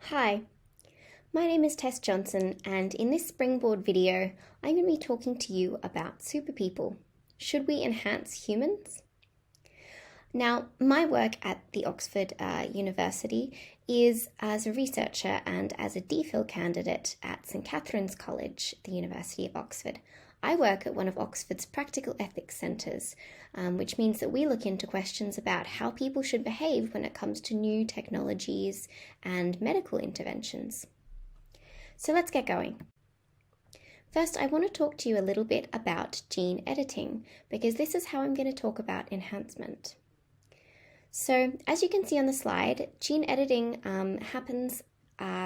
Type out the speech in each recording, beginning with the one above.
Hi, my name is Tess Johnson, and in this springboard video, I'm going to be talking to you about superpeople. Should we enhance humans? Now, my work at the Oxford University is as a researcher and as a DPhil candidate at St Catherine's College, the University of Oxford. I work at one of Oxford's practical ethics centres, which means that we look into questions about how people should behave when it comes to new technologies and medical interventions. So let's get going. First, I want to talk to you a little bit about gene editing, because this is how I'm going to talk about enhancement. So, as you can see on the slide, gene editing happens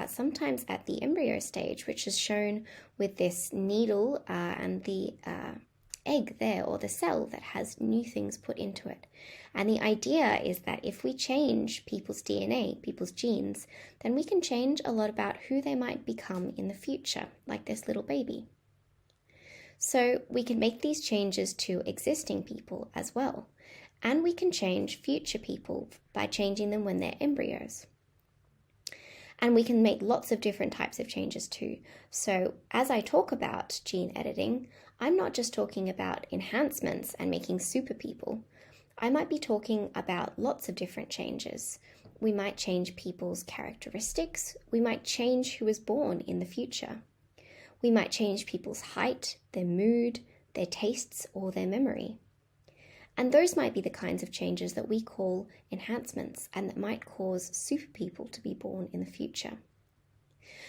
sometimes at the embryo stage, which is shown with this needle and the egg there, or the cell that has new things put into it. And the idea is that if we change people's DNA, people's genes, then we can change a lot about who they might become in the future, like this little baby. So we can make these changes to existing people as well. And we can change future people by changing them when they're embryos. And we can make lots of different types of changes too. So as I talk about gene editing, I'm not just talking about enhancements and making super people. I might be talking about lots of different changes. We might change people's characteristics. We might change who is born in the future. We might change people's height, their mood, their tastes, or their memory. And those might be the kinds of changes that we call enhancements and that might cause super people to be born in the future.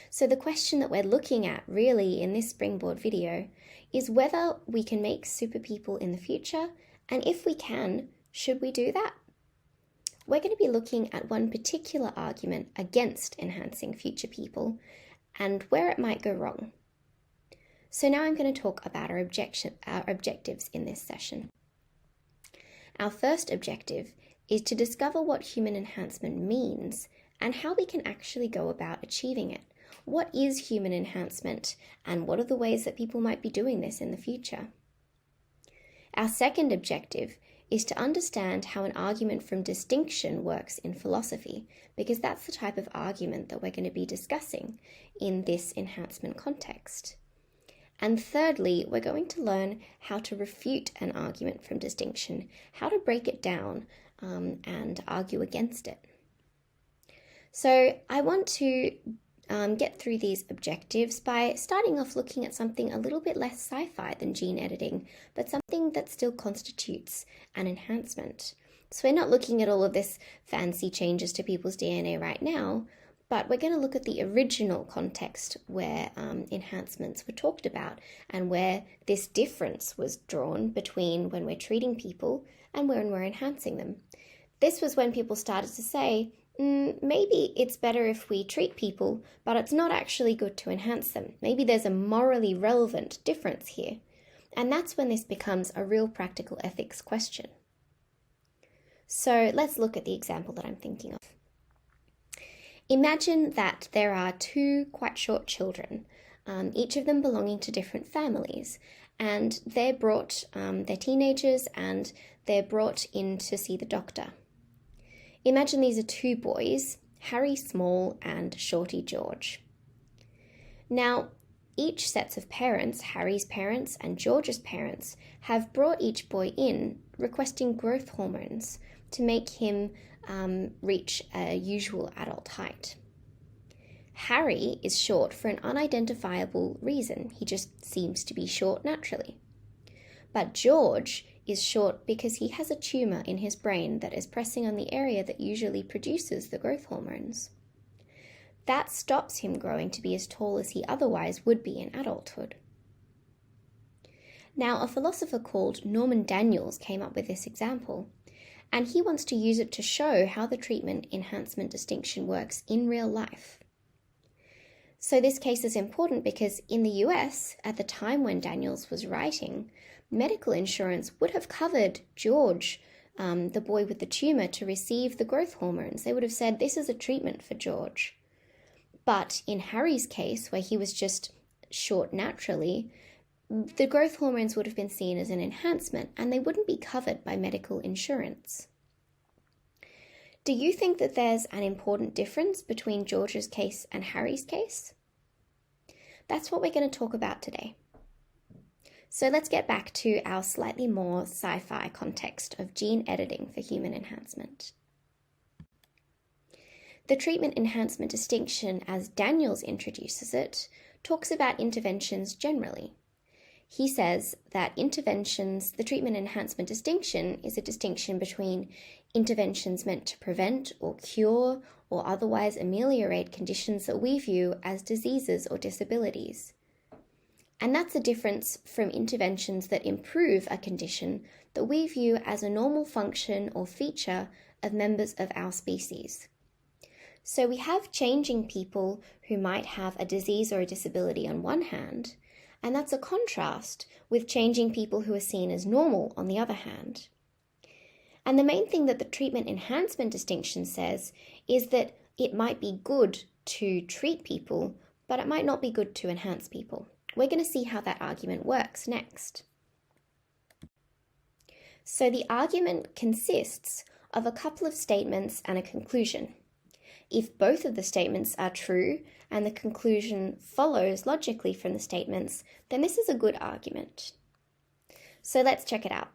So the question that we're looking at really in this springboard video is whether we can make super people in the future, and if we can, should we do that? We're going to be looking at one particular argument against enhancing future people and where it might go wrong. So now I'm going to talk about our objectives in this session. Our first objective is to discover what human enhancement means and how we can actually go about achieving it. What is human enhancement, and what are the ways that people might be doing this in the future? Our second objective is to understand how an argument from distinction works in philosophy, because that's the type of argument that we're going to be discussing in this enhancement context. And thirdly, we're going to learn how to refute an argument from distinction, how to break it down and argue against it. So I want to get through these objectives by starting off looking at something a little bit less sci-fi than gene editing, but something that still constitutes an enhancement. So we're not looking at all of this fancy changes to people's DNA right now, but we're going to look at the original context where enhancements were talked about and where this difference was drawn between when we're treating people and when we're enhancing them. This was when people started to say, maybe it's better if we treat people, but it's not actually good to enhance them. Maybe there's a morally relevant difference here. And that's when this becomes a real practical ethics question. So let's look at the example that I'm thinking of. Imagine that there are two quite short children, each of them belonging to different families, and they're teenagers and they're brought in to see the doctor. Imagine these are two boys, Harry Small and Shorty George. Now, each sets of parents, Harry's parents and George's parents, have brought each boy in requesting growth hormones to make him reach a usual adult height. Harry is short for an unidentifiable reason. He just seems to be short naturally. But George is short because he has a tumor in his brain that is pressing on the area that usually produces the growth hormones. That stops him growing to be as tall as he otherwise would be in adulthood. Now, a philosopher called Norman Daniels came up with this example, and he wants to use it to show how the treatment enhancement distinction works in real life. So this case is important because in the US, at the time when Daniels was writing, medical insurance would have covered George, the boy with the tumor, to receive the growth hormones. They would have said, this is a treatment for George. But in Harry's case, where he was just short naturally, the growth hormones would have been seen as an enhancement and they wouldn't be covered by medical insurance. Do you think that there's an important difference between George's case and Harry's case? That's what we're going to talk about today. So let's get back to our slightly more sci-fi context of gene editing for human enhancement. The treatment enhancement distinction, as Daniels introduces it, talks about interventions generally. He says that interventions, the treatment enhancement distinction is a distinction between interventions meant to prevent or cure or otherwise ameliorate conditions that we view as diseases or disabilities. And that's a difference from interventions that improve a condition that we view as a normal function or feature of members of our species. So we have changing people who might have a disease or a disability on one hand, and that's a contrast with changing people who are seen as normal on the other hand. And the main thing that the treatment enhancement distinction says is that it might be good to treat people, but it might not be good to enhance people. We're going to see how that argument works next. So the argument consists of a couple of statements and a conclusion. If both of the statements are true and the conclusion follows logically from the statements, then this is a good argument. So let's check it out.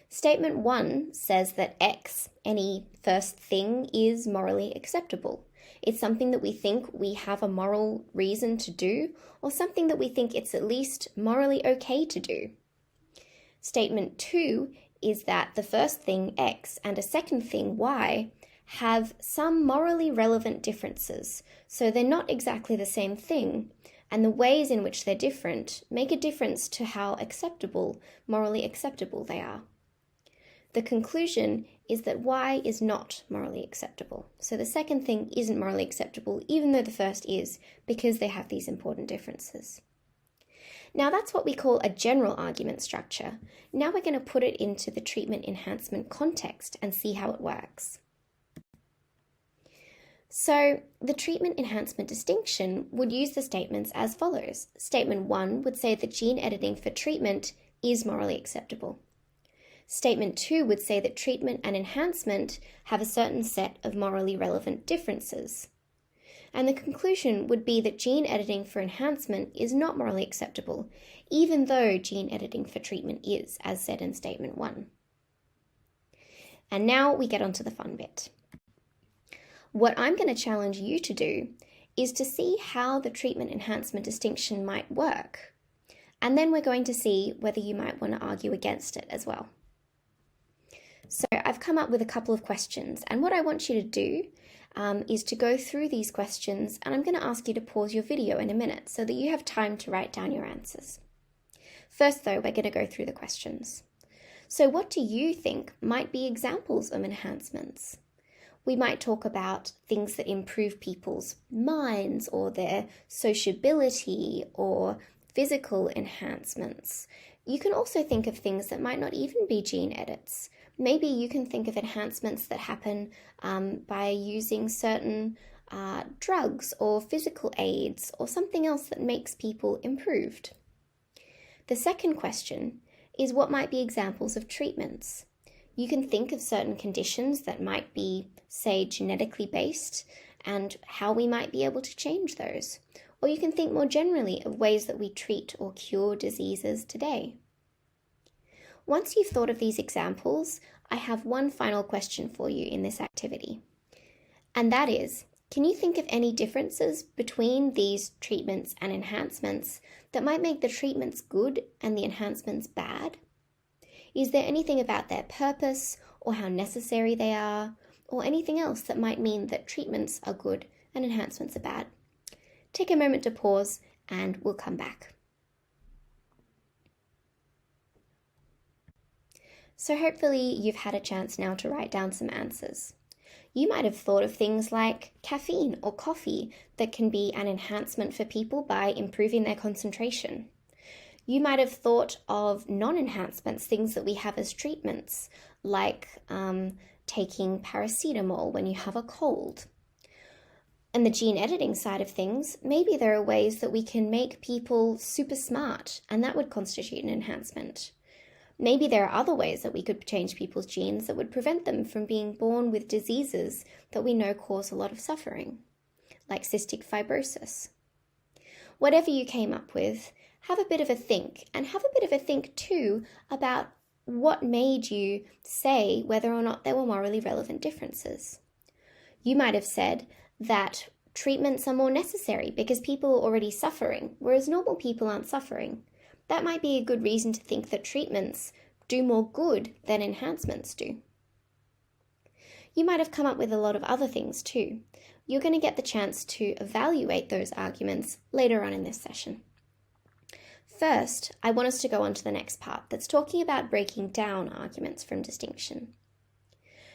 Statement 1 says that X, any first thing, is morally acceptable. It's something that we think we have a moral reason to do, or something that we think it's at least morally okay to do. Statement 2 is that the first thing, X, and a second thing, Y, have some morally relevant differences, so they're not exactly the same thing, and the ways in which they're different make a difference to how acceptable, morally acceptable they are. The conclusion is that Y is not morally acceptable. So the second thing isn't morally acceptable, even though the first is, because they have these important differences. Now that's what we call a general argument structure. Now we're going to put it into the treatment enhancement context and see how it works. So the treatment enhancement distinction would use the statements as follows. Statement 1 would say that gene editing for treatment is morally acceptable. Statement 2 would say that treatment and enhancement have a certain set of morally relevant differences. And the conclusion would be that gene editing for enhancement is not morally acceptable, even though gene editing for treatment is, as said in Statement 1. And now we get onto the fun bit. What I'm going to challenge you to do is to see how the treatment enhancement distinction might work. And then we're going to see whether you might want to argue against it as well. So I've come up with a couple of questions, and what I want you to do is to go through these questions, and I'm going to ask you to pause your video in a minute so that you have time to write down your answers. First though, we're going to go through the questions. So what do you think might be examples of enhancements? We might talk about things that improve people's minds or their sociability or physical enhancements. You can also think of things that might not even be gene edits. Maybe you can think of enhancements that happen by using certain drugs or physical aids or something else that makes people improved. The second question is what might be examples of treatments. You can think of certain conditions that might be, say, genetically based and how we might be able to change those. Or you can think more generally of ways that we treat or cure diseases today. Once you've thought of these examples, I have one final question for you in this activity. And that is, can you think of any differences between these treatments and enhancements that might make the treatments good and the enhancements bad? Is there anything about their purpose or how necessary they are, or anything else that might mean that treatments are good and enhancements are bad? Take a moment to pause and we'll come back. So hopefully you've had a chance now to write down some answers. You might have thought of things like caffeine or coffee that can be an enhancement for people by improving their concentration. You might have thought of non-enhancements, things that we have as treatments, like taking paracetamol when you have a cold. And the gene editing side of things, maybe there are ways that we can make people super smart, and that would constitute an enhancement. Maybe there are other ways that we could change people's genes that would prevent them from being born with diseases that we know cause a lot of suffering, like cystic fibrosis. Whatever you came up with, have a bit of a think, and have a bit of a think too about what made you say whether or not there were morally relevant differences. You might have said that treatments are more necessary because people are already suffering, whereas normal people aren't suffering. That might be a good reason to think that treatments do more good than enhancements do. You might have come up with a lot of other things too. You're going to get the chance to evaluate those arguments later on in this session. First, I want us to go on to the next part that's talking about breaking down arguments from distinction.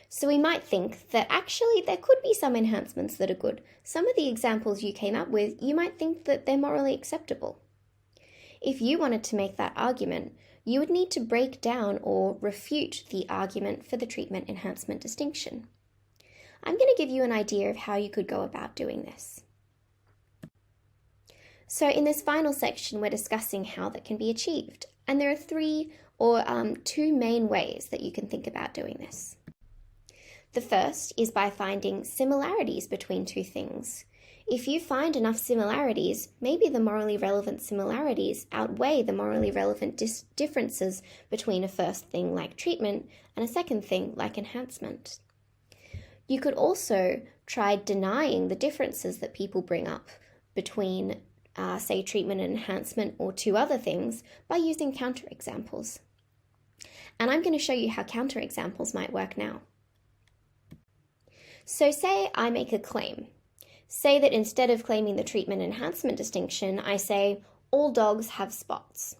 So we might think that actually there could be some enhancements that are good. Some of the examples you came up with, you might think that they're morally acceptable. If you wanted to make that argument, you would need to break down or refute the argument for the treatment enhancement distinction. I'm going to give you an idea of how you could go about doing this. So in this final section, we're discussing how that can be achieved. And there are two main ways that you can think about doing this. The first is by finding similarities between two things. If you find enough similarities, maybe the morally relevant similarities outweigh the morally relevant differences between a first thing like treatment and a second thing like enhancement. You could also try denying the differences that people bring up between say treatment and enhancement or two other things by using counterexamples. And I'm going to show you how counterexamples might work now. So say I make a claim. Say that instead of claiming the treatment enhancement distinction, I say all dogs have spots.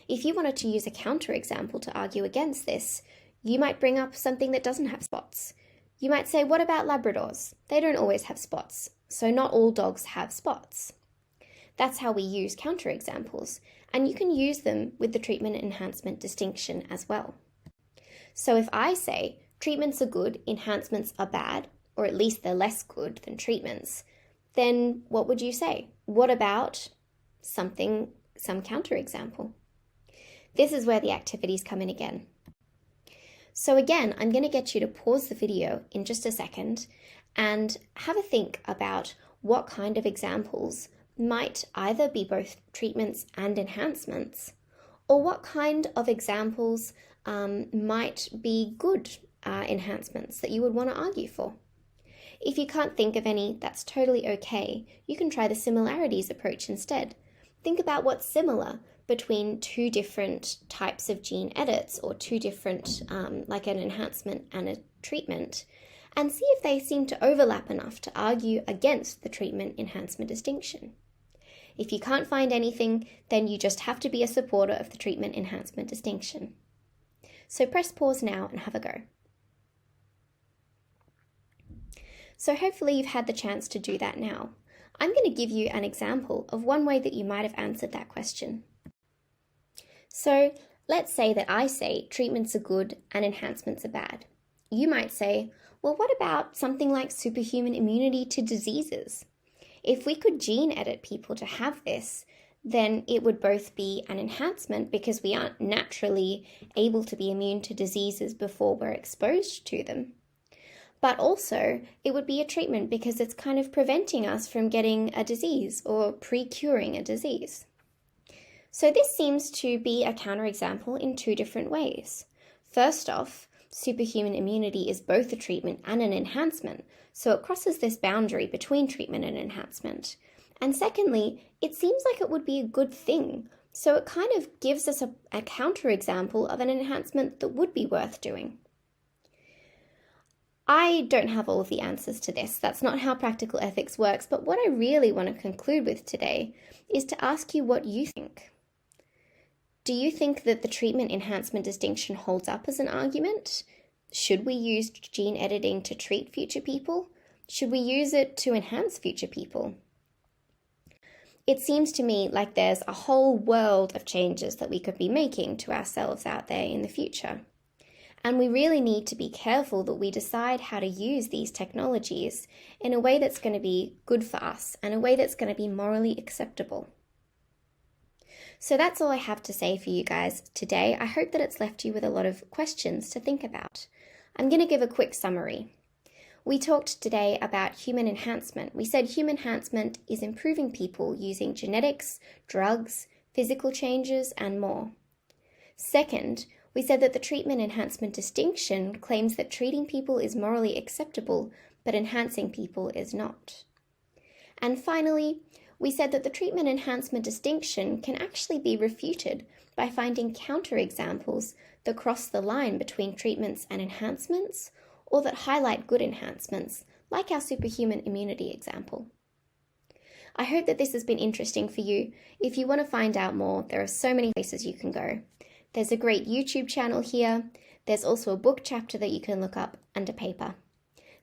If you wanted to use a counterexample to argue against this, you might bring up something that doesn't have spots. You might say, what about Labradors? They don't always have spots, so not all dogs have spots. That's how we use counterexamples, and you can use them with the treatment enhancement distinction as well. So if I say treatments are good, enhancements are bad, or at least they're less good than treatments, then what would you say? What about some counterexample? This is where the activities come in again. So again, I'm going to get you to pause the video in just a second and have a think about what kind of examples might either be both treatments and enhancements, or what kind of examples might be good enhancements that you would want to argue for. If you can't think of any, that's totally okay. You can try the similarities approach instead. Think about what's similar between two different types of gene edits or two different, like an enhancement and a treatment, and see if they seem to overlap enough to argue against the treatment enhancement distinction. If you can't find anything, then you just have to be a supporter of the treatment enhancement distinction. So press pause now and have a go. So hopefully you've had the chance to do that now. I'm going to give you an example of one way that you might have answered that question. So let's say that I say treatments are good and enhancements are bad. You might say, well, what about something like superhuman immunity to diseases? If we could gene edit people to have this, then it would both be an enhancement because we aren't naturally able to be immune to diseases before we're exposed to them. But also, it would be a treatment because it's kind of preventing us from getting a disease or pre-curing a disease. So this seems to be a counterexample in two different ways. First off, superhuman immunity is both a treatment and an enhancement, so it crosses this boundary between treatment and enhancement. And secondly, it seems like it would be a good thing, so it kind of gives us a counterexample of an enhancement that would be worth doing. I don't have all of the answers to this. That's not how practical ethics works, but what I really want to conclude with today is to ask you what you think. Do you think that the treatment enhancement distinction holds up as an argument? Should we use gene editing to treat future people? Should we use it to enhance future people? It seems to me like there's a whole world of changes that we could be making to ourselves out there in the future. And we really need to be careful that we decide how to use these technologies in a way that's going to be good for us and a way that's going to be morally acceptable. So that's all I have to say for you guys today. I hope that it's left you with a lot of questions to think about. I'm going to give a quick summary. We talked today about human enhancement. We said human enhancement is improving people using genetics, drugs, physical changes, and more. Second, we said that the treatment enhancement distinction claims that treating people is morally acceptable, but enhancing people is not. And finally, we said that the treatment enhancement distinction can actually be refuted by finding counterexamples that cross the line between treatments and enhancements, or that highlight good enhancements, like our superhuman immunity example. I hope that this has been interesting for you. If you want to find out more, there are so many places you can go. There's a great YouTube channel here. There's also a book chapter that you can look up and a paper.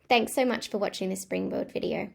Thanks so much for watching this Springboard video.